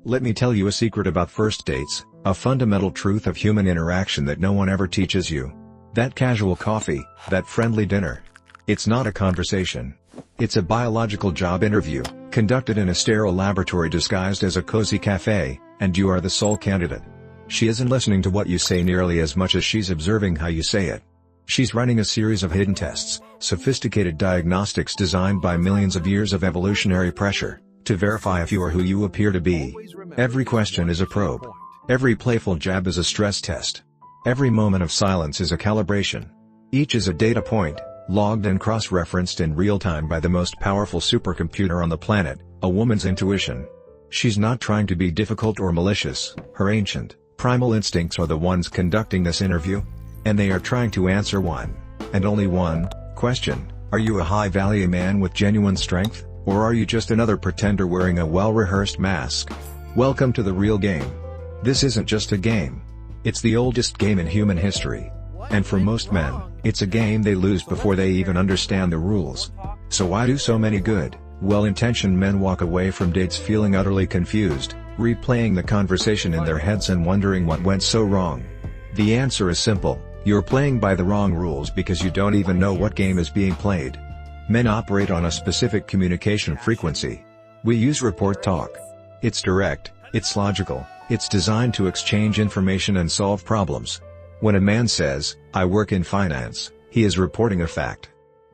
Let me tell you a secret about first dates, a fundamental truth of human interaction that no one ever teaches you. That casual coffee, that friendly dinner. It's not a conversation. It's a biological job interview, conducted in a sterile laboratory disguised as a cozy cafe, and you are the sole candidate. She isn't listening to what you say nearly as much as she's observing how you say it. She's running a series of hidden tests, sophisticated diagnostics designed by millions of years of evolutionary pressure, to verify if you are who you appear to be. Every question is a probe. Every playful jab is a stress test. Every moment of silence is a calibration. Each is a data point, logged and cross-referenced in real time by the most powerful supercomputer on the planet, a woman's intuition. She's not trying to be difficult or malicious. Her ancient, primal instincts are the ones conducting this interview. And they are trying to answer one, and only one, question: are you a high-value man with genuine strength, or are you just another pretender wearing a well-rehearsed mask? Welcome to the real game. This isn't just a game. It's the oldest game in human history. And for most men, it's a game they lose before they even understand the rules. So why do so many good, well-intentioned men walk away from dates feeling utterly confused, replaying the conversation in their heads and wondering what went so wrong? The answer is simple. You're playing by the wrong rules because you don't even know what game is being played. Men operate on a specific communication frequency. We use report talk. It's direct, it's logical, it's designed to exchange information and solve problems. When a man says, "I work in finance," he is reporting a fact.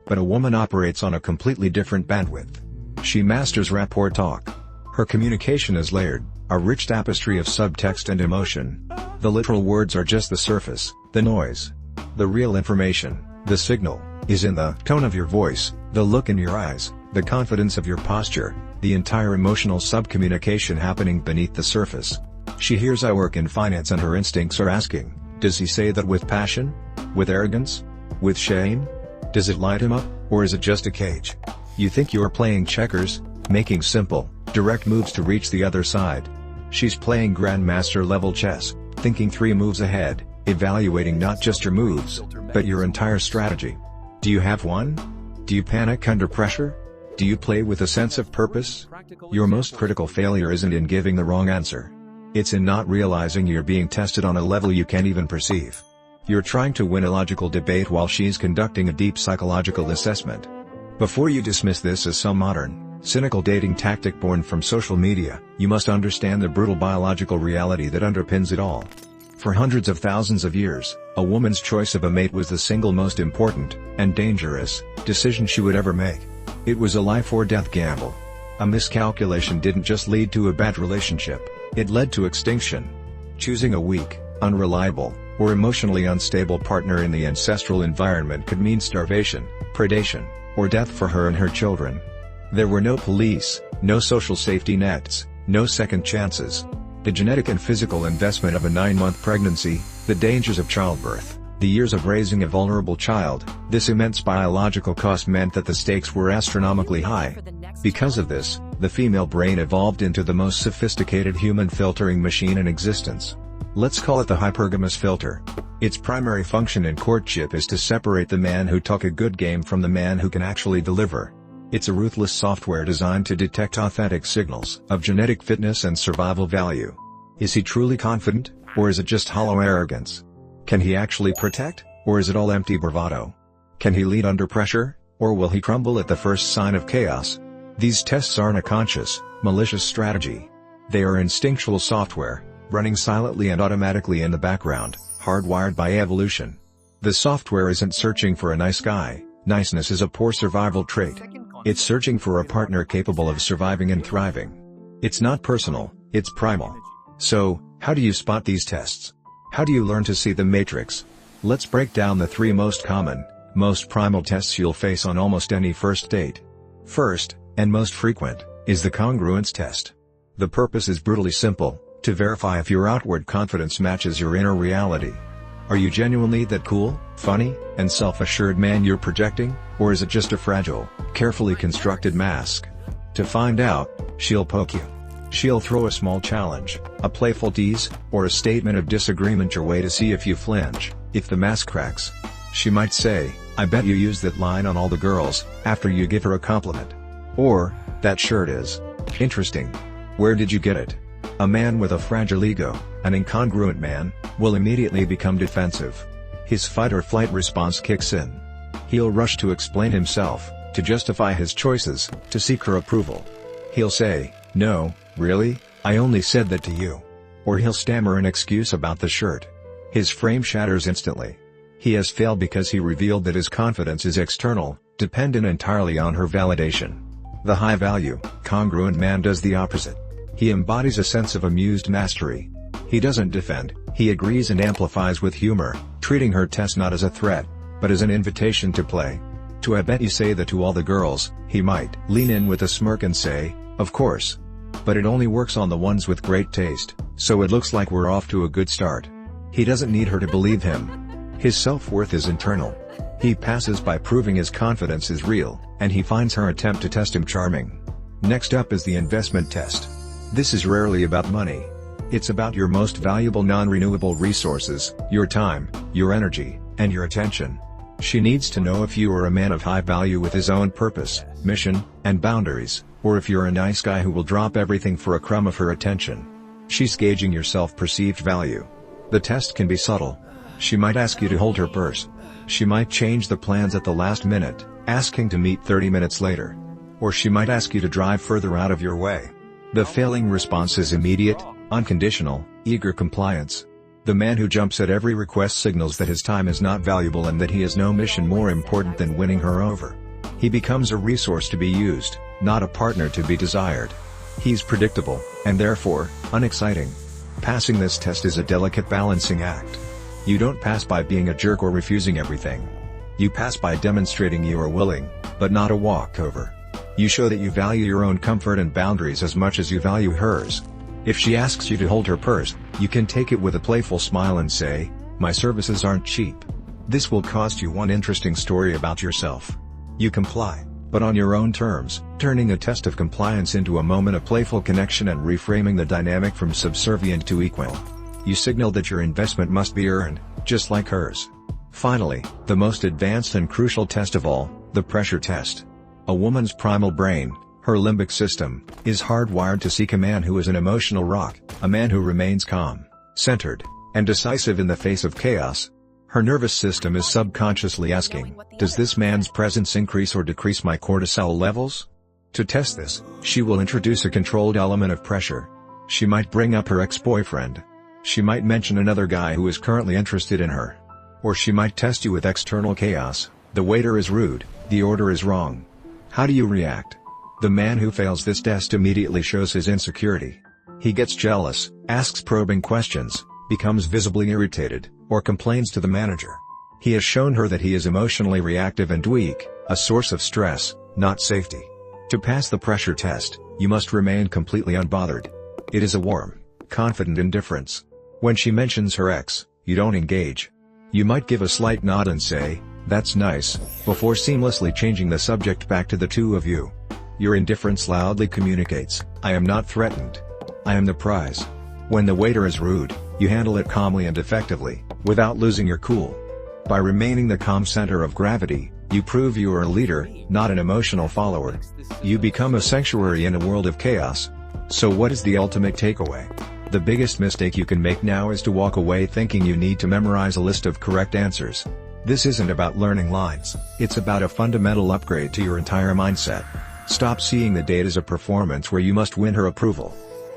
But a woman operates on a completely different bandwidth. She masters rapport talk. Her communication is layered, a rich tapestry of subtext and emotion. The literal words are just the surface, the noise. The real information, the signal, is in the tone of your voice, the look in your eyes, the confidence of your posture, the entire emotional subcommunication happening beneath the surface. She hears "I work in finance" and her instincts are asking, does he say that with passion? With arrogance? With shame? Does it light him up, or is it just a cage? You think you're playing checkers, making simple, direct moves to reach the other side. She's playing grandmaster level chess, thinking 3 moves ahead, evaluating not just your moves, but your entire strategy. Do you have one? Do you panic under pressure? Do you play with a sense of purpose? Your most critical failure isn't in giving the wrong answer. It's in not realizing you're being tested on a level you can't even perceive. You're trying to win a logical debate while she's conducting a deep psychological assessment. Before you dismiss this as some modern, cynical dating tactic born from social media, you must understand the brutal biological reality that underpins it all. For hundreds of thousands of years, a woman's choice of a mate was the single most important, and dangerous, decision she would ever make. It was a life-or-death gamble. A miscalculation didn't just lead to a bad relationship, it led to extinction. Choosing a weak, unreliable, or emotionally unstable partner in the ancestral environment could mean starvation, predation, or death for her and her children. There were no police, no social safety nets, no second chances. The genetic and physical investment of a 9-month pregnancy, the dangers of childbirth, the years of raising a vulnerable child, this immense biological cost meant that the stakes were astronomically high. Because of this, the female brain evolved into the most sophisticated human filtering machine in existence. Let's call it the hypergamous filter. Its primary function in courtship is to separate the man who talk a good game from the man who can actually deliver. It's a ruthless software designed to detect authentic signals of genetic fitness and survival value. Is he truly confident, or is it just hollow arrogance? Can he actually protect, or is it all empty bravado? Can he lead under pressure, or will he crumble at the first sign of chaos? These tests aren't a conscious, malicious strategy. They are instinctual software, running silently and automatically in the background, hardwired by evolution. The software isn't searching for a nice guy. Niceness is a poor survival trait. It's searching for a partner capable of surviving and thriving. It's not personal, it's primal. So, how do you spot these tests? How do you learn to see the matrix? Let's break down the 3 most common, most primal tests you'll face on almost any first date. First, and most frequent, is the congruence test. The purpose is brutally simple: to verify if your outward confidence matches your inner reality. Are you genuinely that cool, funny, and self-assured man you're projecting, or is it just a fragile, carefully constructed mask? To find out, she'll poke you. She'll throw a small challenge, a playful tease, or a statement of disagreement your way to see if you flinch. If the mask cracks, she might say, "I bet you use that line on all the girls," after you give her a compliment. Or, "That shirt is interesting. Where did you get it?" A man with a fragile ego, an incongruent man, will immediately become defensive. His fight-or-flight response kicks in. He'll rush to explain himself, to justify his choices, to seek her approval. He'll say, "No, really? I only said that to you." Or he'll stammer an excuse about the shirt. His frame shatters instantly. He has failed because he revealed that his confidence is external, dependent entirely on her validation. The high-value, congruent man does the opposite. He embodies a sense of amused mastery. He doesn't defend, he agrees and amplifies with humor, treating her test not as a threat, but as an invitation to play. To "I bet you say that to all the girls," he might lean in with a smirk and say, "Of course. But it only works on the ones with great taste, so it looks like we're off to a good start." He doesn't need her to believe him. His self-worth is internal. He passes by proving his confidence is real, and he finds her attempt to test him charming. Next up is the investment test. This is rarely about money. It's about your most valuable non-renewable resources, your time, your energy, and your attention. She needs to know if you are a man of high value with his own purpose, mission, and boundaries, or if you're a nice guy who will drop everything for a crumb of her attention. She's gauging your self-perceived value. The test can be subtle. She might ask you to hold her purse. She might change the plans at the last minute, asking to meet 30 minutes later. Or she might ask you to drive further out of your way. The failing response is immediate, unconditional, eager compliance. The man who jumps at every request signals that his time is not valuable and that he has no mission more important than winning her over. He becomes a resource to be used, not a partner to be desired. He's predictable, and therefore, unexciting. Passing this test is a delicate balancing act. You don't pass by being a jerk or refusing everything. You pass by demonstrating you are willing, but not a walkover. You show that you value your own comfort and boundaries as much as you value hers. If she asks you to hold her purse, you can take it with a playful smile and say, "My services aren't cheap." This will cost you one interesting story about yourself. You comply, but on your own terms, turning a test of compliance into a moment of playful connection and reframing the dynamic from subservient to equal. You signal that your investment must be earned, just like hers. Finally, the most advanced and crucial test of all, the pressure test. A woman's primal brain, her limbic system, is hardwired to seek a man who is an emotional rock, a man who remains calm, centered, and decisive in the face of chaos. Her nervous system is subconsciously asking, does this man's presence increase or decrease my cortisol levels? To test this, she will introduce a controlled element of pressure. She might bring up her ex-boyfriend. She might mention another guy who is currently interested in her. Or she might test you with external chaos. The waiter is rude, the order is wrong. How do you react? The man who fails this test immediately shows his insecurity. He gets jealous, asks probing questions, becomes visibly irritated, or complains to the manager. He has shown her that he is emotionally reactive and weak, a source of stress, not safety. To pass the pressure test, you must remain completely unbothered. It is a warm, confident indifference. When she mentions her ex, you don't engage. You might give a slight nod and say, "That's nice," before seamlessly changing the subject back to the two of you. Your indifference loudly communicates, "I am not threatened. I am the prize." When the waiter is rude, you handle it calmly and effectively, without losing your cool. By remaining the calm center of gravity, you prove you are a leader, not an emotional follower. You become a sanctuary in a world of chaos. So what is the ultimate takeaway? The biggest mistake you can make now is to walk away thinking you need to memorize a list of correct answers. This isn't about learning lines, it's about a fundamental upgrade to your entire mindset. Stop seeing the date as a performance where you must win her approval.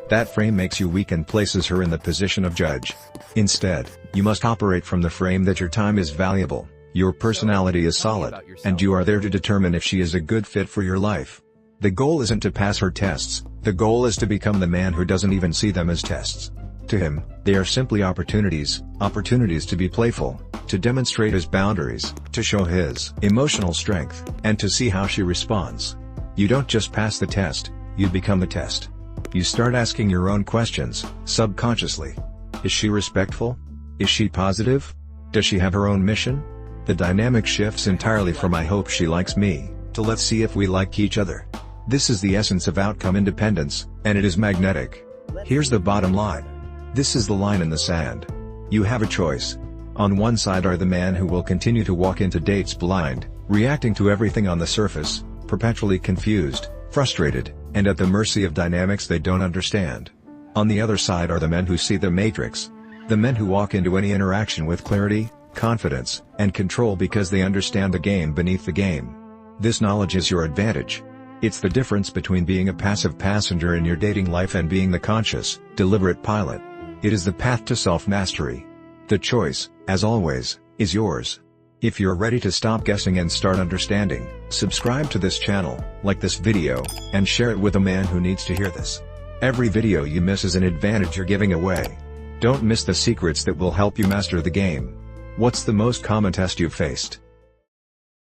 That frame makes you weak and places her in the position of judge. Instead, you must operate from the frame that your time is valuable, your personality is solid, and you are there to determine if she is a good fit for your life. The goal isn't to pass her tests, the goal is to become the man who doesn't even see them as tests. To him, they are simply opportunities to be playful, to demonstrate his boundaries, to show his emotional strength, and to see how she responds. You don't just pass the test, you become the test. You start asking your own questions, subconsciously. Is she respectful? Is she positive? Does she have her own mission? The dynamic shifts entirely from "I hope she likes me," to "let's see if we like each other." This is the essence of outcome independence, and it is magnetic. Here's the bottom line. This is the line in the sand. You have a choice. On one side are the man who will continue to walk into dates blind, reacting to everything on the surface, perpetually confused, frustrated, and at the mercy of dynamics they don't understand. On the other side are the men who see the matrix. The men who walk into any interaction with clarity, confidence, and control because they understand the game beneath the game. This knowledge is your advantage. It's the difference between being a passive passenger in your dating life and being the conscious, deliberate pilot. It is the path to self-mastery. The choice, as always, is yours. If you're ready to stop guessing and start understanding, subscribe to this channel, like this video, and share it with a man who needs to hear this. Every video you miss is an advantage you're giving away. Don't miss the secrets that will help you master the game. What's the most common test you've faced?